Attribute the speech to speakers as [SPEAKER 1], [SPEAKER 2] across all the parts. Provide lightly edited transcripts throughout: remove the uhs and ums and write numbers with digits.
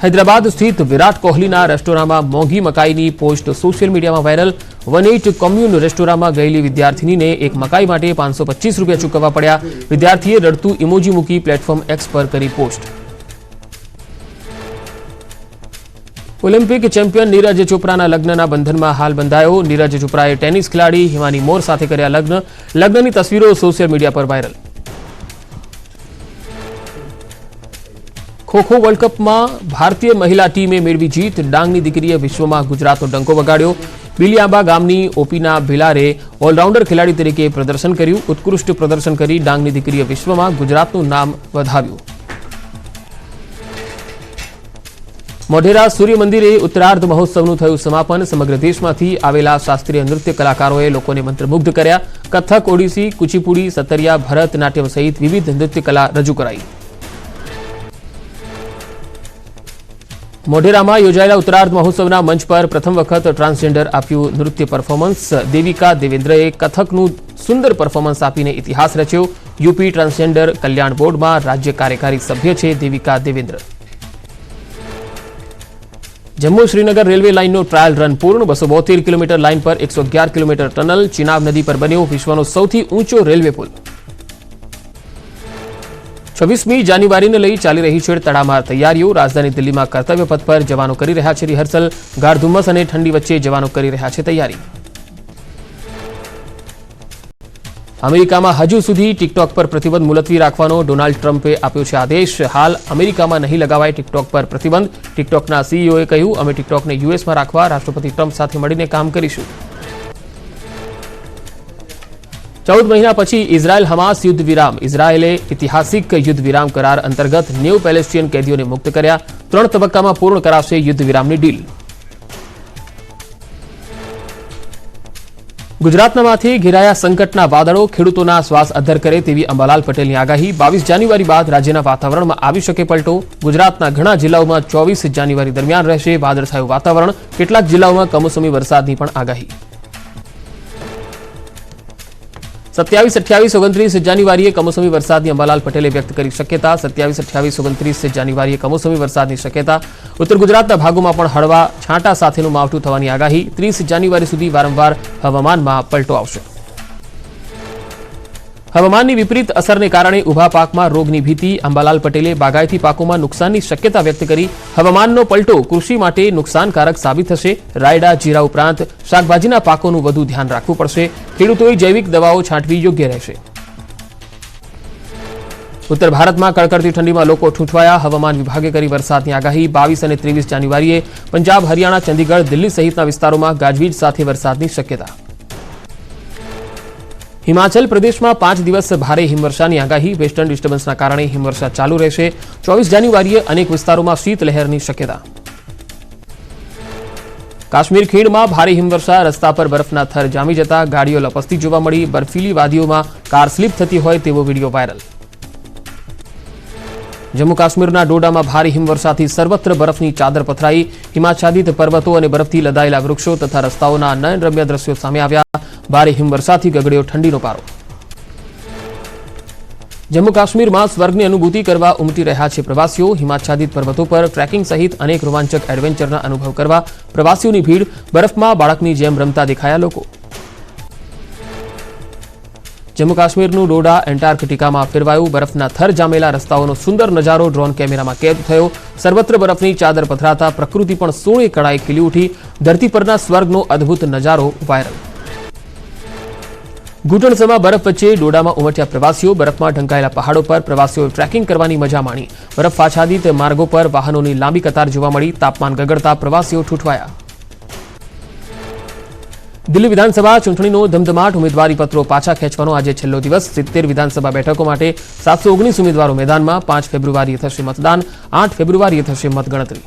[SPEAKER 1] हैदराबाद स्थित विराट कोहलीना रेस्टोरांमां मोंघी मकाईनी पोस्ट सोशियल मीडियामां वायरल। 18 कम्यून रेस्टोरांमां गयेली विद्यार्थिनीने एक मकाई माटे 525 रूपिया चूकववा पड्या। विद्यार्थीए रडतुं इमोजी मूकी प्लेटफॉर्म एक्स पर करी पोस्ट। ओलंपिक चेम्पियन नीरज चोपराना लग्नना बंधनमां हाल बंधायो। नीरज चोपराए टेनिस खिलाड़ी हिमानी मोर साथे कर्या लग्न। लग्ननी तस्वीरो सोशियल मीडिया पर वायरल। खो-खो वर्ल्ड कप में भारतीय महिला टीमे मेळवी जीत। डांगनी दीकरीए विश्व में गुजरातनो डंको वगाड्यो। बिलियांबा गामनी ओपीना भिलारे ऑलराउंडर खिलाड़ी तरीके प्रदर्शन कर्युं। उत्कृष्ट प्रदर्शन करी डांगनी दीकरीए विश्व में गुजरातनु नाम वधाव्युं। मोढेरा सूर्य मंदिरे उत्तरार्ध महोत्सवનું થયું સમાપન। સમગ્ર દેશમાંથી આવેલા શાસ્ત્રીય નૃત્ય કલાકારોએ લોકોને મંત્રમુગ્ધ કર્યા। કથક, ઓડિસી, કુચીપુડી, સતરિયા, ભરતનાટ્યમ સહિત વિવિધ નૃત્ય કલા રજૂ કરાઈ। મોઢેરામાં યોજાયેલા ઉત્તરાર્ધ મહોત્સવના મંચ પર પ્રથમ વખત ટ્રાન્સજેન્ડર આપ્યું નૃત્ય પરફોર્મન્સ। દેવિકા દેવેન્દ્રએ કથકનું સુંદર પરફોર્મન્સ આપીને ઇતિહાસ રચ્યો। યુપી ટ્રાન્સજેન્ડર કલ્યાણ બોર્ડમાં રાજ્ય કાર્યકારી સભ્ય છે દેવિકા દેવેન્દ્ર। जम्मू श्रीनगर रेलवे लाइनનો ट्रायल रन पूर्ण। 272 किलोमीटर लाइन पर 111 किलोमीटर टनल। चिनाब नदी पर बन्यो विश्वનો સૌથી ઊંચો રેલવે પુલ। 26મી જાન્યુઆરીને લઈ ચાલી રહી છે તડામાર તૈયારીઓ। રાજધાની દિલ્હીમાં કર્તવ્ય પથ પર જવાનો કરી રહ્યા છે રિહર્સલ। ગાઢ ધુમ્મસ અને ઠંડી વચ્ચે જવાનો કરી રહ્યા છે તૈયારી। અમેરિકામાં હજુ સુધી ટિકટોક પર પ્રતિબંધ મુલતવી રાખવાનો ડોનાલ્ડ ટ્રમ્પે આપ્યો છે આદેશ। હાલ અમેરિકામાં નહીં લગાવાય ટિકટોક પર પ્રતિબંધ। ટિકટોકના સીઈઓએ કહ્યું, અમે ટિકટોકને યુએસમાં રાખવા રાષ્ટ્રપતિ ટ્રમ્પ સાથે મળીને કામ કરીશું। 14 મહિના પછી ઇઝરાયલ હમાસ યુદ્ધ વિરામ। ઇઝરાયેલે ઐતિહાસિક યુદ્ધ વિરામ કરાર અંતર્ગત 90 પેલેસ્ટિયન કેદીઓને મુક્ત કર્યા। 3 તબક્કામાં પૂર્ણ કરાશે યુદ્ધ વિરામની ડીલ। गुजरातना माथे घेराया संकटना वादळो। खेडूतोना श्वास अद्धर करे तेवी अंबालाल पटेलनी आगाही। 22 जान्युआरी बाद राज्यना वातावरणमां आवी शके पलटो। गुजरातना घणा जिल्लाओमां 24 जान्युआरी दरमियान रहेशे वादळछायुं वातावरण। केटलाक जिल्लाओमां कमोसमी वरसादनी पण आगाही। 27, 28, 29 जान्युआरीए कमोसमी वरसादनी अंबालाल पटेले व्यक्त करी शक्यता। 27, 28, 29 जान्युआरीए कमोसमी वरसादनी शक्यता। उत्तर गुजरातना भागोमां पण हळवा छांटा साथेनुं मावठुं थવાની आगाही। 30 जान्युआरी सुधी वारंवार हवामाનમાં પલટો આવશે। હવામાનની વિપરીત અસરને કારણે ઊભા પાકમાં રોગની ભીતિ। અંબાલાલ પટેલે બાગાયતી પાકોમાં નુકસાનની શક્યતા વ્યક્ત કરી। હવામાનનો પલટો કૃષિ માટે નુકસાનકારક સાબિત થશે। રાયડા, જીરા ઉપરાંત શાકભાજીના પાકોનું વધુ ધ્યાન રાખવું પડશે। ખેડૂતોએ જૈવિક દવાઓ છાંટવી યોગ્ય રહેશે। उत्तर भारत में कड़कड़ती ठंडी में लोग ठूंठवाया। हवामान विभागे करी वरसादनी आगाही। 22 और 23 जान्युआरीए पंजाब, हरियाणा, चंडीगढ़, दिल्ली सहित विस्तारों में गाजवीज साथ वरसादनी शक्यता। हिमाचल प्रदेश में 5 दिवस भारे हिमवर्षानी आगाही। वेस्टर्न डिस्टर्बन्सना कारणे हिमवर्षा चालू रहेशे। 24 जान्युआरीए अनेक विस्तारों में शीतलहरनी शक्यता। काश्मीर खीण में भारे हिमवर्षा। रस्ता पर बरफना थर जामी जता गाड़ीओ लपसती जोवा मળી। बर्फीली वादीओं में कार स्लीप थती होय तेवो वीडियो वायरल। जम्मू काश्मीरना डोडामां भारे हिमवर्षाथी सर्वत्र बरफनी चादर पथराई। हिमाच्छादित पर्वतो અને બરફથી લદાયેલા વૃક્ષો તથા રસ્તાઓના નયનરમ્ય દ્રશ્યો સામે આવ્યા। ભારે હિમવર્ષાથી ગગડ્યો ઠંડીનો પારો। जम्मू काश्मीરમાં સ્વર્ગની અનુભૂતિ કરવા ઉમટી રહ્યા છે પ્રવાસીઓ। હિમાચ્છાદિત પર્વતો પર ટ્રેકિંગ સહિત અનેક રોમાંચક એડવેન્ચરના અનુભવ કરવા પ્રવાસીઓની ભીડ। બરફમાં બાળકની જેમ રમતા દેખાયા લોકો। जम्मू काश्मीरનું ડોડા એન્ટાર્કટિકામાં ફેરવાયું। બરફના થર જામેલા રસ્તાઓનો સુંદર નજારો ડ્રોન કેમેરામાં કેદ થયો। સર્વત્ર બરફની ચાદર પથરાતા પ્રકૃતિ પણ સોળે કળાએ ખીલી ઉઠી। ધરતી પરના સ્વર્ગનો અદ્ભુત નજારો વાયરલ। ઘૂંટણસમા બરફ વચ્ચે ડોડામાં ઉમટ્યા પ્રવાસીઓ। બરફમાં ઢંકાયેલા પહાડો પર પ્રવાસીઓએ ટ્રેકિંગ કરવાની મજા માણી। બરફ આચ્છાદિત માર્ગો પર વાહનોની લાંબી કતાર જોવા મળી। તાપમાન ગગડતા પ્રવાસીઓ ઠૂંઠવાયા। दिल्ली विधानसभा चूंटणीनो धमधमाट। उम्मीदवारी पत्रों पाछा खेंचवानो आज छेल्लो दिवस। 70 विधानसभा बेठको माटे 719 उम्मीदवारों मैदानमां। 5 फेब्रुआरीए थशे मतदान। 8 फेब्रुआरीए थशे मतगणतरी।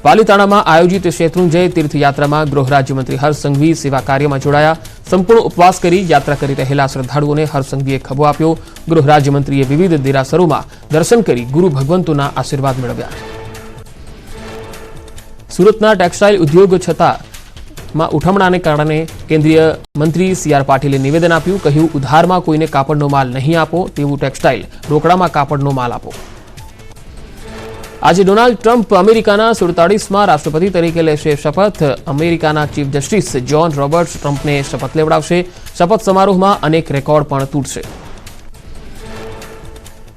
[SPEAKER 1] पालीताणामां आयोजित शत्रुंजय तीर्थयात्रामां गृह राज्यमंत्री हर्ष संघवी सेवा कार्यमां जोड़ाया। संपूर्ण उपवास करी यात्रा करी रहेला श्रद्धाळुओने हर्ष संघवीए खभो आप्यो। गृह राज्यमंत्रीए विविध देरासरोमां दर्शन करी गुरु भगवंतोना आशीर्वाद मेळव्या। सूरतना टेक्सटाइल उद्योग छता में उठमणाने कारणे केंद्रीय मंत्री सीआर पाटीले निवेदन आप्युं। कह्युं, उधारमां कोईने कापड़नो माल नहीं आपो, तेवुं टेक्सटाइल रोकड़ामां कापड़नो माल आपो। આજે ડોનાલ્ડ ટ્રમ્પ અમેરિકાના 47માં રાષ્ટ્રપતિ તરીકે લેશે શપથ. અમેરિકાના ચીફ જસ્ટિસ જ્હોન રોબર્ટ્સ ટ્રમ્પને શપથ લેવડાવશે. શપથ સમારોહમાં અનેક રેકોર્ડ પણ તૂટશે.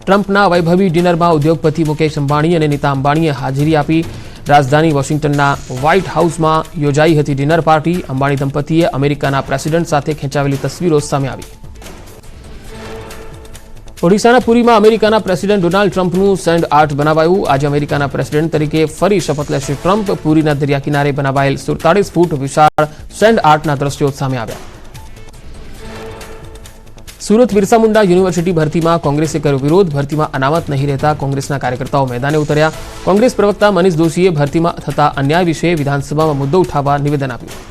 [SPEAKER 1] ટ્રમ્પના વૈભવી ડિનરમાં ઉદ્યોગપતિ મુકેશ અંબાણી અને નીતા અંબાણીએ હાજરી આપી. રાજધાની વોશિંગ્ટનના વ્હાઇટ હાઉસમાં યોજાઈ હતી ડિનર પાર્ટી. અંબાણી દંપતીએ અમેરિકાના પ્રેસિડેન્ટ સાથે ખેંચાવેલી તસવીરો સામે આવી. ઓડિશાના પુરીમાં અમેરિકાના પ્રેસિડેન્ટ ડોનાલ્ડ ટ્રમ્પનું સેન્ડ આર્ટ બનાવાયું. આજે અમેરિકાના પ્રેસિડેન્ટ તરીકે ફરી શપથ લેશે ટ્રમ્પ. પુરીના દરિયા કિનારે બનાવાયેલ 47 ફૂટ વિશાળ સેન્ડ આર્ટના દ્રશ્યો સામે આવ્યા. સુરત બિરસા મુંડા યુનિવર્સિટી ભરતીમાં કોંગ્રેસે કર્યો વિરોધ. ભરતીમાં અનામત નહીં રહેતા કોંગ્રેસના કાર્યકર્તાઓ મેદાને ઉતર્યા. કોંગ્રેસ પ્રવક્તા મનીષ દોશીએ ભરતીમાં થતા અન્યાય વિશે વિધાનસભામાં મુદ્દો ઉઠાવવા નિવેદન આપ્યું.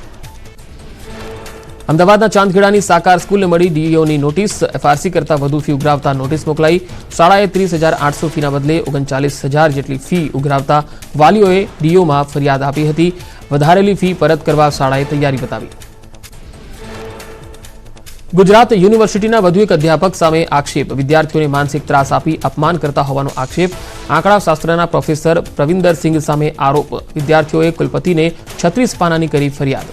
[SPEAKER 1] અમદાવાદના ચાંદખેડાની સાકાર સ્કૂલને મળી ડીઈઓની નોટિસ. એફઆરસી કરતાં વધુ ફી ઉઘરાવતા નોટિસ મોકલાઈ. શાળાએ 30,800 ફીના બદલે 39,000 જેટલી ફી ઉઘરાવતા વાલીઓએ ડીઈઓમાં ફરિયાદ આપી હતી. વધારેલી ફી પરત કરવા શાળાએ તૈયારી બતાવી. ગુજરાત યુનિવર્સિટીના વધુ એક અધ્યાપક સામે આક્ષેપ. વિદ્યાર્થીઓને માનસિક ત્રાસ આપી અપમાન કરતા હોવાનો આક્ષેપ. આંકડાશાસ્ત્રના પ્રોફેસર પ્રવિન્દરસિંહ સામે આરોપ. વિદ્યાર્થીઓએ કુલપતિને 36 પાનાની કરી ફરિયાદ.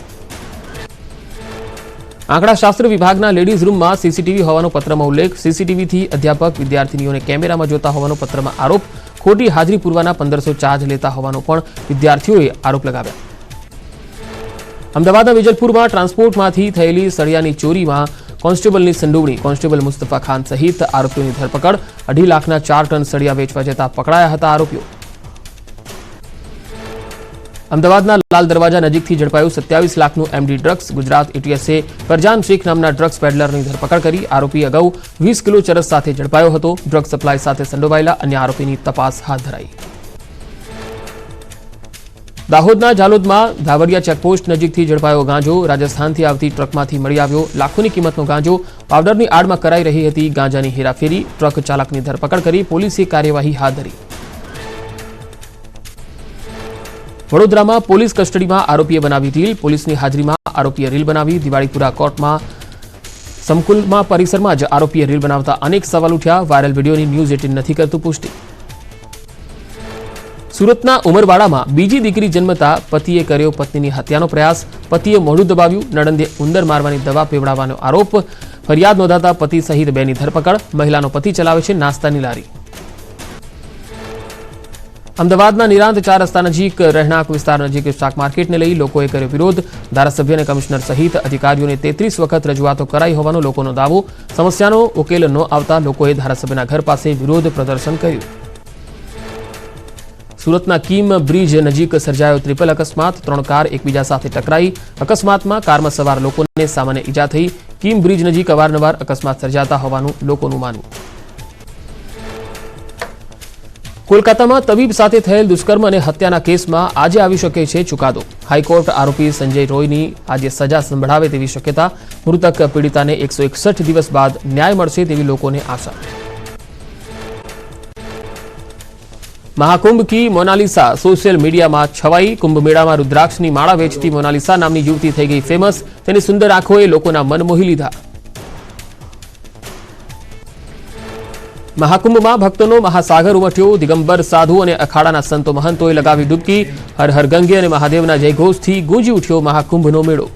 [SPEAKER 1] આંકડાશાસ્ત્ર વિભાગના લેડીઝ રૂમમાં સીસીટીવી હોવાનો પત્રમાં ઉલ્લેખ. સીસીટીવીથી અધ્યાપક વિદ્યાર્થીનીઓને કેમેરામાં જોતા હોવાનો પત્રમાં આરોપ. ખોટી હાજરી પૂરવાના 1500 ચાર્જ લેતા હોવાનો પણ વિદ્યાર્થીઓએ આરોપ લગાવ્યા. અમદાવાદના વિજલપુરમાં ટ્રાન્સપોર્ટમાંથી થયેલી સળિયાની ચોરીમાં કોન્સ્ટેબલની સંડોવણી. કોન્સ્ટેબલ મુસ્તફા ખાન સહિત આરોપીઓની ધરપકડ. 2.5 લાખના 4 ટન સળિયા વેચવા જતા પકડાયા હતા આરોપીઓ. અમદાવાદના લાલ દરવાજા નજીકથી ઝડપાયું 27 લાખનું એમડી ડ્રગ્સ. ગુજરાત એટીએસે ફરજાન શેખ નામના ડ્રગ્સ પેડલરની ધરપકડ કરી. આરોપી અગાઉ 20 કિલો ચરસ સાથે ઝડપાયો હતો. ડ્રગ્સ સપ્લાય સાથે સંડોવાયેલા અન્ય આરોપીની તપાસ હાથ ધરાઈ. દાહોદના ઝાલોદમાં ધાવડિયા ચેકપોસ્ટ નજીકથી ઝડપાયો ગાંજો. રાજસ્થાનથી આવતી ટ્રકમાંથી મળી આવ્યો લાખોની કિંમતનો ગાંજો. પાવડરની આડમાં કરાઈ રહી હતી ગાંજાની હેરાફેરી. ટ્રક ચાલકની ધરપકડ કરી પોલીસે કાર્યવાહી હાથ ધરી. વડોદરામાં પોલીસ કસ્ટડીમાં આરોપીએ બનાવી રીલ. પોલીસની હાજરીમાં આરોપીએ રીલ બનાવી. દિવાળીપુરા કોર્ટમાં સંકુલમાં પરિસરમાં જ આરોપીએ રીલ બનાવતા અનેક સવાલ ઉઠ્યા. વાયરલ વિડીયોની ન્યૂઝ 18 નથી કરતું પુષ્ટિ. સુરતના ઉમરવાડામાં બીજી દીકરી જન્મતા પતિએ કર્યો પત્નીની હત્યાનો પ્રયાસ. પતિએ મોઢું દબાવ્યું. નણંદે ઉંદર મારવાની દવા પીવડાવવાનો આરોપ. ફરિયાદ નોંધાતા પતિ સહિત બેની ધરપકડ. મહિલાનો પતિ ચલાવે છે નાસ્તાની લારી. અમદાવાદના નિરાંત 4 રસ્તા નજીક રહેણાંક વિસ્તાર નજીક શાક માર્કેટને લઈ લોકોએ કર્યો વિરોધ. ધારાસભ્ય અને કમિશનર સહિત અધિકારીઓને 33 વખત રજૂઆતો કરાઈ હોવાનો લોકોનો દાવો. સમસ્યાનો ઉકેલ ન આવતા લોકોએ ધારાસભ્યના ઘર પાસે વિરોધ પ્રદર્શન કર્યું. સુરતના કીમ બ્રિજ નજીક સર્જાયો ટ્રિપલ અકસ્માત. 3 કાર એકબીજા સાથે ટકરાઈ. અકસ્માતમાં કારમાં સવાર લોકોને સામાન્ય ઈજા થઈ. કીમ બ્રિજ નજીક અવારનવાર અકસ્માત સર્જાતા હોવાનું લોકોનું માનવું. કોલકાતામાં તબીબ સાથે થયેલ દુષ્કર્મ અને હત્યાના કેસમાં આજે આવી શકે છે ચુકાદો. હાઈકોર્ટ આરોપી સંજય રોયની આજે સજા સંભળાવે તેવી શક્યતા. મૃતક પીડિતાને 161 દિવસ બાદ ન્યાય મળશે તેવી લોકોને આશા. महाकुंभ की मोनालिसा सोशल मीडिया में छवाई. कुंभ मेला में रुद्राक्षनी माळा वेचती मोनालिसा नामनी युवती थई गई फेमस. तेनी सुंदर आंखोए लोकोना मन मोही लीधा. महाकुंभ में भक्तों महासागर उमट्यो. दिगंबर साधु और अखाड़ा संतो महंतोए लगावी डूबकी. हर हर गंगे और महादेवना जयघोष थी गूंजी उठ्यो महाकुंभनो मेळो.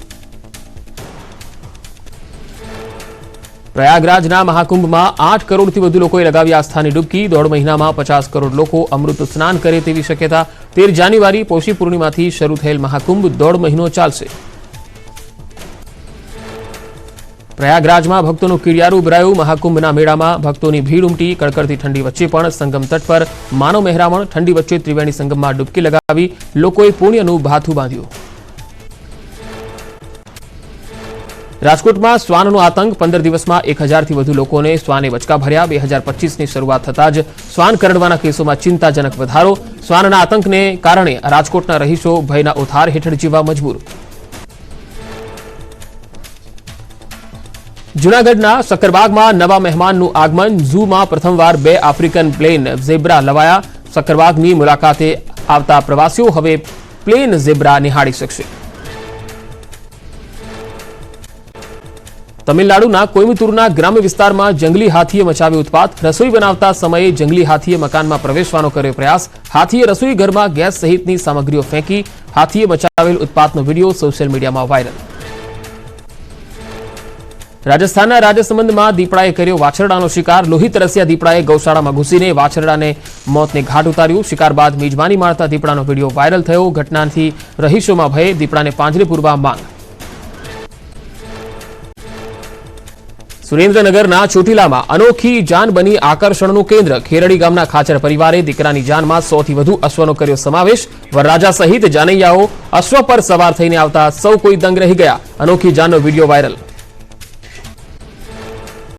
[SPEAKER 1] प्रयागराजना महाकुंभ में 8 करोड़ वधु लोकोए लगावी आस्थानी डूबकी. 1.5 महीना में 50 करोड़ लोग अमृत स्नान करे तेवी शक्यता. 13 जान्युआरी पोषी पूर्णिमा थी शरू थयेल महाकुंभ 1.5 महीनो चालशे. प्रयागराज में भक्तों कीड़ियारू उभरायु. महाकुंभना मेला में भक्तों की भीड़ उमटी. कड़कड़ती ठंडी वच्चे पण संगम तट पर मानव मेहरामण. ठंडी वच्चे त्रिवेणी संगम में डूबकी लगावी लोकोए पुण्यनु भाथू बांध्યું. राजकोट में श्वाननो आतंक. 15 दिवस में 1000 थी वधु लोकोने श्वाने बचका भर्या. 2025 ની શરૂઆત થતા જ શ્વાન કરડવાના કેસોમાં ચિંતાજનક વધારો. શ્વાનના આતંકને કારણે રાજકોટના રહીશો ભયના ઓથાર હેઠળ જીવવા મજબૂર. જૂનાગઢના સક્કરબાગમાં નવા મહેમાનનું આગમન. ઝૂમાં પ્રથમવાર 2 આફ્રિકન પ્લેન ઝેબ્રા લવાયા. સક્કરબાગની મુલાકાતે આવતા પ્રવાસીઓ હવે પ્લેન ઝેબ્રા નિહાળી શકશે. તમિલનાડુના કોઈમ્બતુરના ગ્રામ્ય વિસ્તારમાં જંગલી હાથીએ મચાવ્યો ઉત્પાત. રસોઈ બનાવતા સમયે જંગલી હાથીએ મકાનમાં પ્રવેશવાનો કર્યો પ્રયાસ. હાથીએ રસોઈ ઘરમાં ગેસ સહિતની સામગ્રીઓ ફેંકી. હાથીએ મચાવેલ ઉત્પાતનો વિડીયો સોશિયલ મીડિયામાં વાયરલ. રાજસ્થાનના રાજસમંદમાં દીપડાએ કર્યો વાછરડાનો શિકાર. લોહી તરસ્યા દીપડાએ ગૌશાળામાં ઘૂસીને વાછરડાને મોતને ઘાટ ઉતાર્યું. શિકાર બાદ મેજબાની માણતા દીપડાનો વિડીયો વાયરલ થયો. ઘટનાથી રહીશોમાં ભય. દીપડાને પાંજરે પૂરવા માંગ. સુરેન્દ્રનગરના ચોટીલામાં અનોખી જાન બની આકર્ષણનું કેન્દ્ર. ખેરડી ગામના ખાચર પરિવારે દીકરાની જાનમાં 100 થી વધુ અશ્વનો કર્યો સમાવેશ. વરરાજા સહિત જાનૈયાઓ અશ્વ પર સવાર થઈને આવતા સૌ કોઈ દંગ રહી ગયા. અનોખી જાનનો વિડીયો વાયરલ.